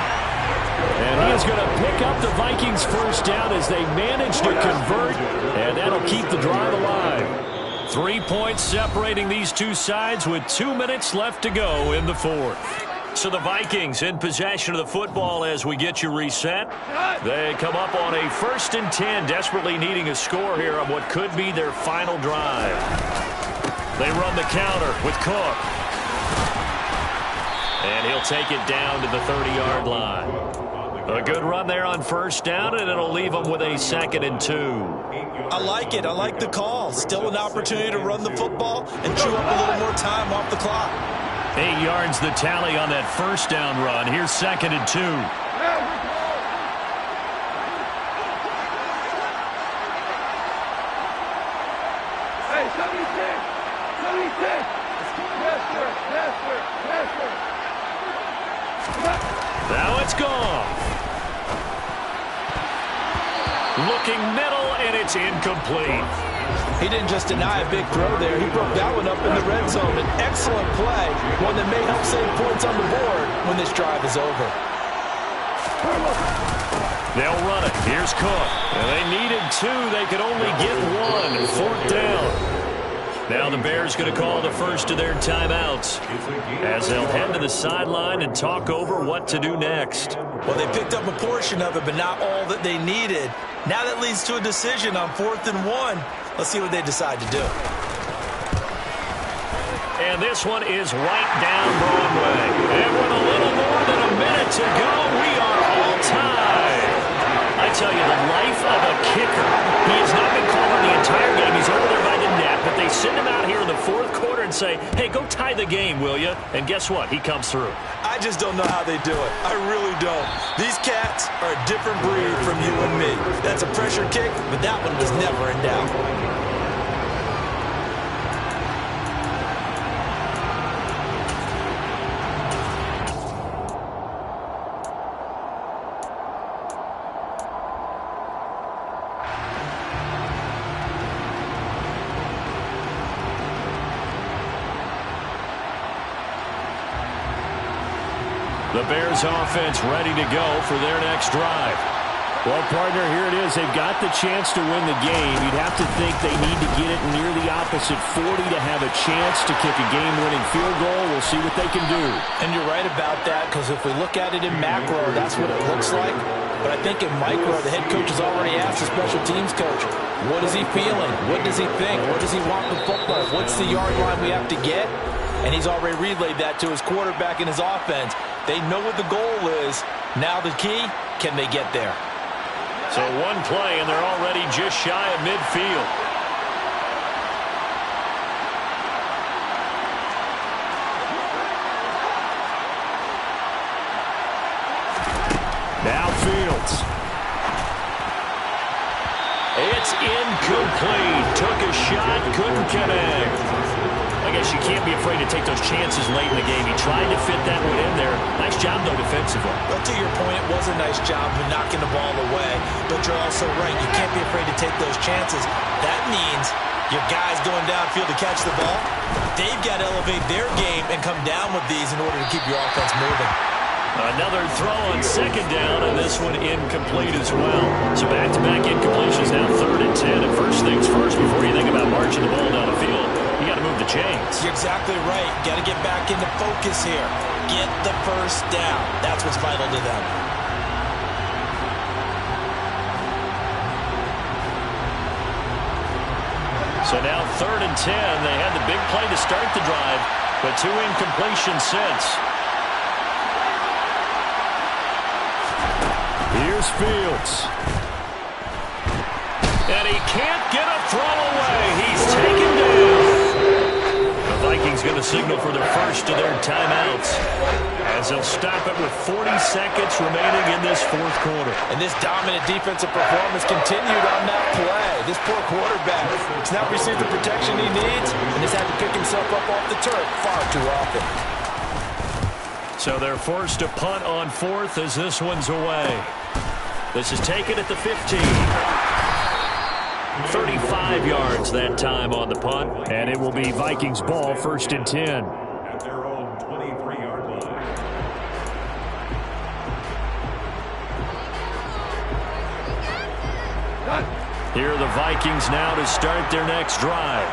And he is going to pick up the Vikings' first down as they manage to convert, and that'll keep the drive alive. 3 points separating these two sides with 2 minutes left to go in the 4th. So the Vikings in possession of the football as we get you reset. They come up on a 1st and 10, desperately needing a score here on what could be their final drive. They run the counter with Cook. And he'll take it down to the 30-yard line. A good run there on 1st down, and it'll leave them with a 2nd and 2. I like it. I like the call. Still an opportunity to run the football and chew up a little more time off the clock. 8 yards the tally on that 1st down run. Here's 2nd and 2. Hey, 76. Yes, sir. Now it's gone. Looking middle, and it's incomplete. He didn't just deny a big throw there. He broke that one up in the red zone. An excellent play, one that may help save points on the board when this drive is over. They'll run it. Here's Cook. And they needed 2. They could only get 1. 4th down. Now the Bears going to call the first of their timeouts as they'll head to the sideline and talk over what to do next. Well, they picked up a portion of it, but not all that they needed. Now that leads to a decision on 4th and 1. Let's see what they decide to do. And this one is right down Broadway. And with a little more than a minute to go, we are all tied. I tell you, the life of a kicker. He has not been called on the entire game. He's over there by the net, but they send him out here in the 4th quarter and say, hey, go tie the game, will you? And guess what? He comes through. I just don't know how they do it. I really don't. These cats are a different breed from you and me. That's a pressure kick, but that one was never in doubt. The Bears offense ready to go for their next drive. Well, partner, here it is. They've got the chance to win the game. You'd have to think they need to get it near the opposite 40 to have a chance to kick a game-winning field goal. We'll see what they can do. And you're right about that, because if we look at it in macro, that's what it looks like. But I think in micro, the head coach has already asked the special teams coach, what is he feeling? What does he think? What does he want with football? What's the yard line we have to get? And he's already relayed that to his quarterback and his offense. They know what the goal is. Now the key, can they get there? So one play, and they're already just shy of midfield. Now Fields. It's incomplete. Took a shot, couldn't connect. I guess you can't be afraid to take those chances late in the game. He tried to fit that one in there. Nice job, though, defensively. But to your point, it was a nice job of knocking the ball away. But you're also right. You can't be afraid to take those chances. That means your guys going downfield to catch the ball, they've got to elevate their game and come down with these in order to keep your offense moving. Another throw on second down, and this one incomplete as well. So back-to-back incompletions, now 3rd and 10. And first things first, before you think about marching the ball down the field, you got to move the chains. You're exactly right. Got to get back into focus here. Get the first down. That's what's vital to them. So now 3rd and 10. They had the big play to start the drive, but 2 incompletions since. Here's Fields. And he can't get a throw away. He's taken down. The Vikings going to signal for their first of their timeouts, as they'll stop it with 40 seconds remaining in this 4th quarter. And this dominant defensive performance continued on that play. This poor quarterback has not received the protection he needs and has had to pick himself up off the turf far too often. So they're forced to punt on 4th as this one's away. This is taken at the 15. 35 yards that time on the punt, and it will be Vikings ball, 1st and 10. At their own 23-yard line. Here are the Vikings now to start their next drive.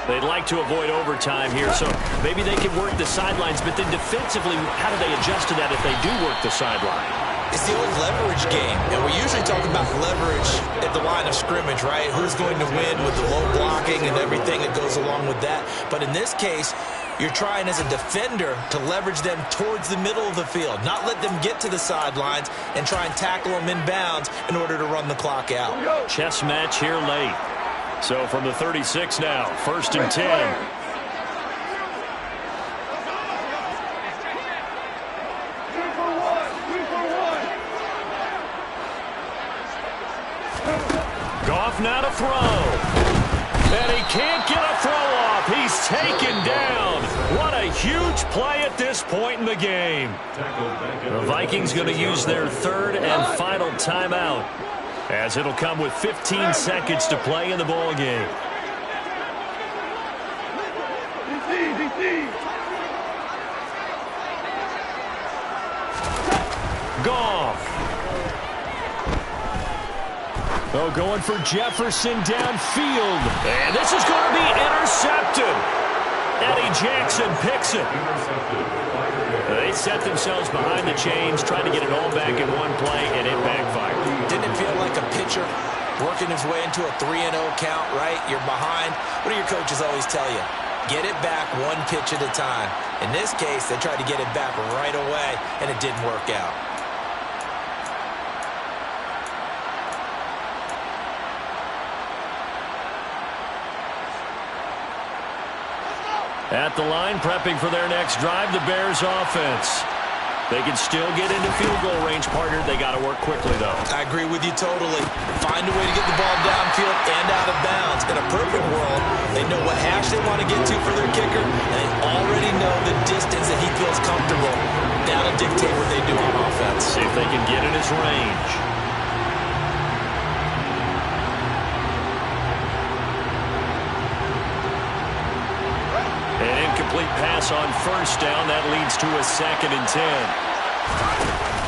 They'd like to avoid overtime here, so maybe they can work the sidelines, but then defensively, how do they adjust to that if they do work the sideline? It's the old leverage game, and we usually talk about leverage at the line of scrimmage, right? Who's going to win with the low blocking and everything that goes along with that. But in this case, you're trying as a defender to leverage them towards the middle of the field, not let them get to the sidelines and try and tackle them inbounds in order to run the clock out. Chess match here late. So from the 36 now, 1st and 10. Goff now to throw. And he can't get a throw off. He's taken down. What a huge play at this point in the game. The Vikings going to use their 3rd and final timeout, as it'll come with 15 seconds to play in the ball game. Goff. Oh, going for Jefferson downfield. And this is going to be intercepted. Eddie Jackson picks it. They set themselves behind the chains, trying to get it all back in one play, and it backfired. Didn't it feel like a pitcher working his way into a 3-0 count, right? You're behind. What do your coaches always tell you? Get it back one pitch at a time. In this case, they tried to get it back right away, and it didn't work out. At the line, prepping for their next drive, the Bears offense. They can still get into field goal range, partner. They got to work quickly, though. I agree with you totally. Find a way to get the ball downfield and out of bounds. In a perfect world, they know what hash they want to get to for their kicker, and they already know the distance that he feels comfortable. That'll dictate what they do on offense. See if they can get in his range. An incomplete pass on 1st down. That leads to a 2nd and 10.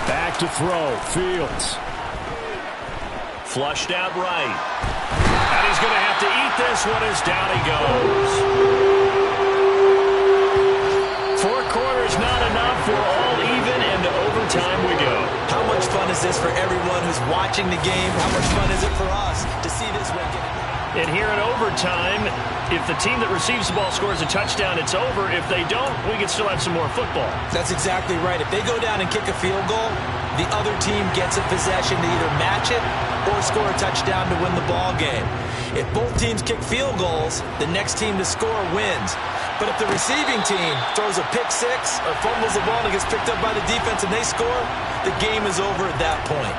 Back to throw. Fields. Flushed out right. And he's going to have to eat this one as down he goes. 4 quarters not enough. We're all even, and to overtime we go. How much fun is this for everyone who's watching the game? How much fun is it for us to see this one get? And here in overtime, if the team that receives the ball scores a touchdown, it's over. If they don't, we can still have some more football. That's exactly right. If they go down and kick a field goal, the other team gets a possession to either match it or score a touchdown to win the ball game. If both teams kick field goals, the next team to score wins. But if the receiving team throws a pick six or fumbles the ball and gets picked up by the defense and they score, the game is over at that point.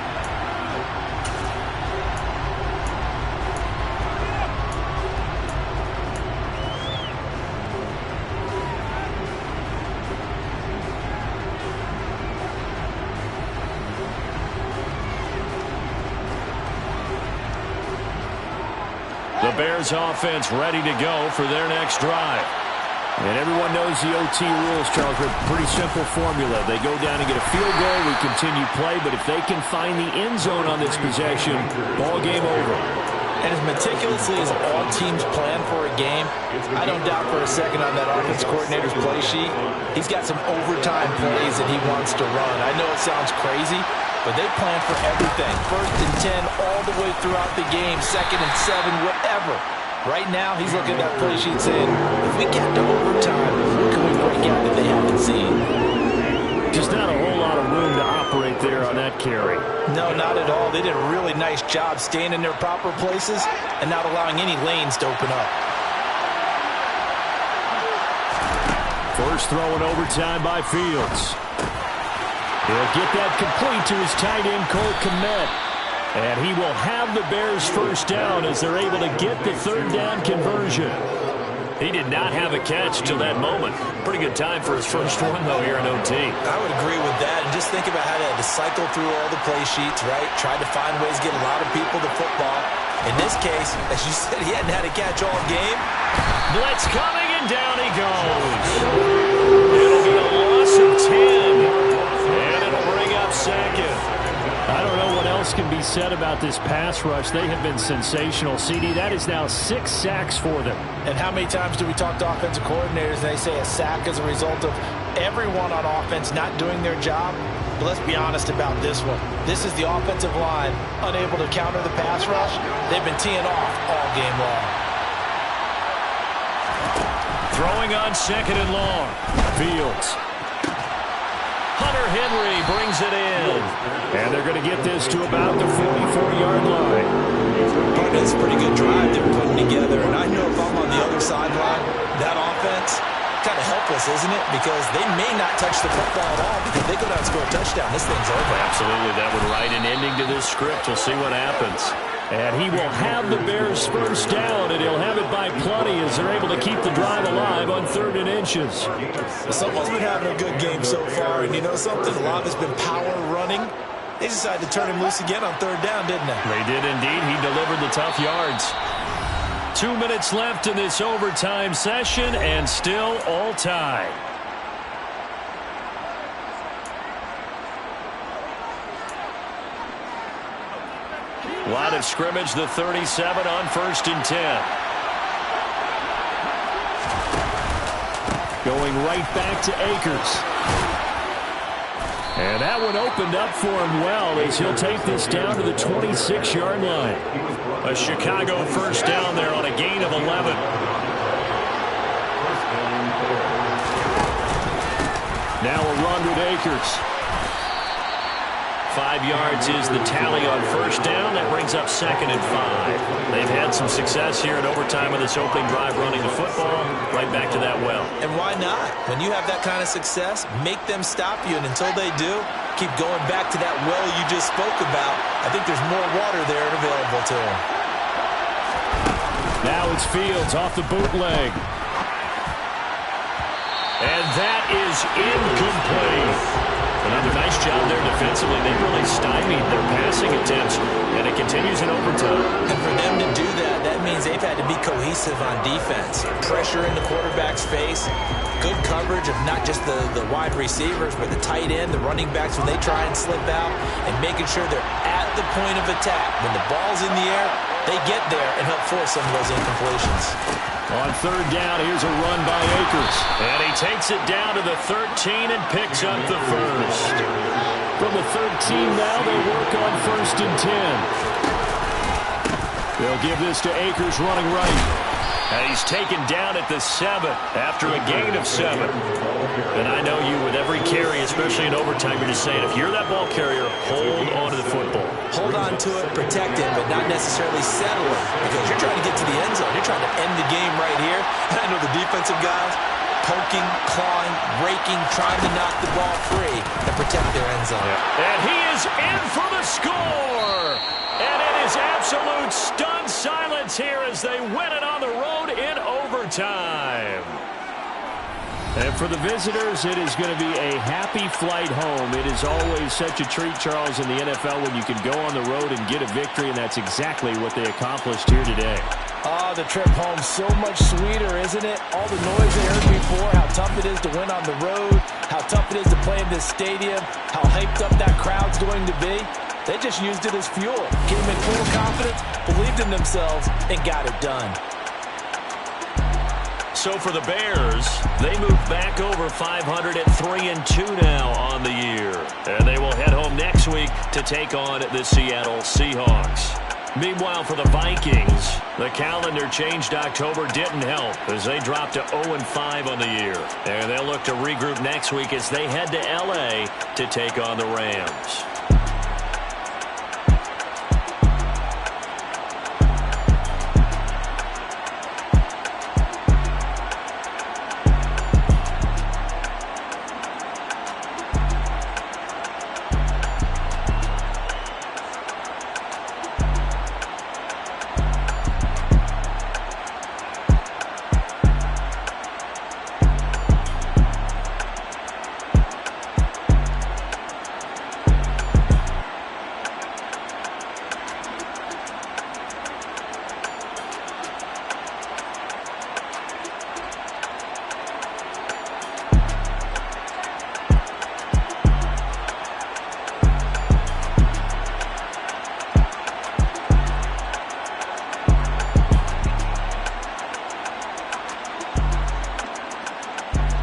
The Bears offense ready to go for their next drive. And everyone knows the OT rules, Charles. They're a pretty simple formula. They go down and get a field goal, we continue play, but if they can find the end zone on this possession, ball game over. And as meticulously as all teams plan for a game, I don't doubt for a second on that offense coordinator's play sheet, he's got some overtime plays that he wants to run. I know it sounds crazy, but they plan for everything. 1st and 10 all the way throughout the game, 2nd and 7, whatever. Right now, he's looking at that play sheet saying, if we get to overtime, what can we break out that they haven't seen? Just not a whole lot of room to operate there on that carry. No, not at all. They did a really nice job staying in their proper places and not allowing any lanes to open up. First throw in overtime by Fields. He'll get that complete to his tight end, Cole Kmet. And he will have the Bears first down as they're able to get the 3rd down conversion. He did not have a catch till that moment. Pretty good time for his first one, though, here in OT. I would agree with that. And just think about how they had to cycle through all the play sheets, right? Tried to find ways to get a lot of people to football. In this case, as you said, he hadn't had a catch all game. Blitz coming, and down he goes. It'll be a loss of 10. And it'll bring up 2nd. I don't know what else can be said about this pass rush. They have been sensational. CD, that is now 6 sacks for them. And how many times do we talk to offensive coordinators and they say a sack is a result of everyone on offense not doing their job? But let's be honest about this one. This is the offensive line unable to counter the pass rush. They've been teeing off all game long. Throwing on 2nd and long. Fields. Hunter Henry brings it in. And they're going to get this to about the 44-yard line. But it's a pretty good drive they're putting together. And I know if I'm on the other sideline, that offense, kind of helpless, isn't it? Because they may not touch the football at all because they go down and score a touchdown. This thing's over. Absolutely. That would write an ending to this script. We'll see what happens. And he will have the Bears first down, and he'll have it by plenty as they're able to keep the drive alive on 3rd and inches. Someone's been having a good game so far, and you know something? A lot has been power running. They decided to turn him loose again on 3rd down, didn't they? They did indeed. He delivered the tough yards. 2 minutes left in this overtime session, and still all tied. Line of scrimmage, the 37 on 1st and 10. Going right back to Akers. And that one opened up for him well as he'll take this down to the 26-yard line. A Chicago first down there on a gain of 11. Now a run with Akers. 5 yards is the tally on first down. That brings up 2nd and 5. They've had some success here in overtime with this opening drive running the football. Right back to that well. And why not? When you have that kind of success, make them stop you. And until they do, keep going back to that well you just spoke about. I think there's more water there available to them. Now it's Fields off the bootleg. And that is incomplete. Another nice job there defensively. They really stymied their passing attempts, and it continues in overtime. And for them to do that, that means they've had to be cohesive cohesive on defense. Pressure in the quarterback's face. Good coverage of not just the wide receivers, but the tight end, the running backs when they try and slip out, and making sure they're at the point of attack. When the ball's in the air, they get there and help force some of those incompletions. On third down, here's a run by Akers. And he takes it down to the 13 and picks up the first. From the 13 now, they work on 1st and 10. They'll give this to Akers running right. And he's taken down at the 7 after a gain of 7. And I know you, with every carry, especially in overtime, you're just saying, if you're that ball carrier, hold on to the football. Hold on to it, protect it, but not necessarily settle it. Because you're trying to get to the end zone. You're trying to end the game right here. And I know the defensive guys poking, clawing, raking, trying to knock the ball free and protect their end zone. Yeah. And he is in for the score. And it is absolute stunned silence here as they win it on the road in overtime. And for the visitors, it is going to be a happy flight home. It is always such a treat, Charles, in the NFL when you can go on the road and get a victory, and that's exactly what they accomplished here today. Oh, the trip home so much sweeter, isn't it? All the noise they heard before, how tough it is to win on the road, how tough it is to play in this stadium, how hyped up that crowd's going to be. They just used it as fuel. Came in full confidence, believed in themselves, and got it done. So for the Bears, they move back over 500 at 3-2 now on the year. And they will head home next week to take on the Seattle Seahawks. Meanwhile, for the Vikings, the calendar changed October didn't help as they dropped to 0-5 on the year. And they'll look to regroup next week as they head to L.A. to take on the Rams.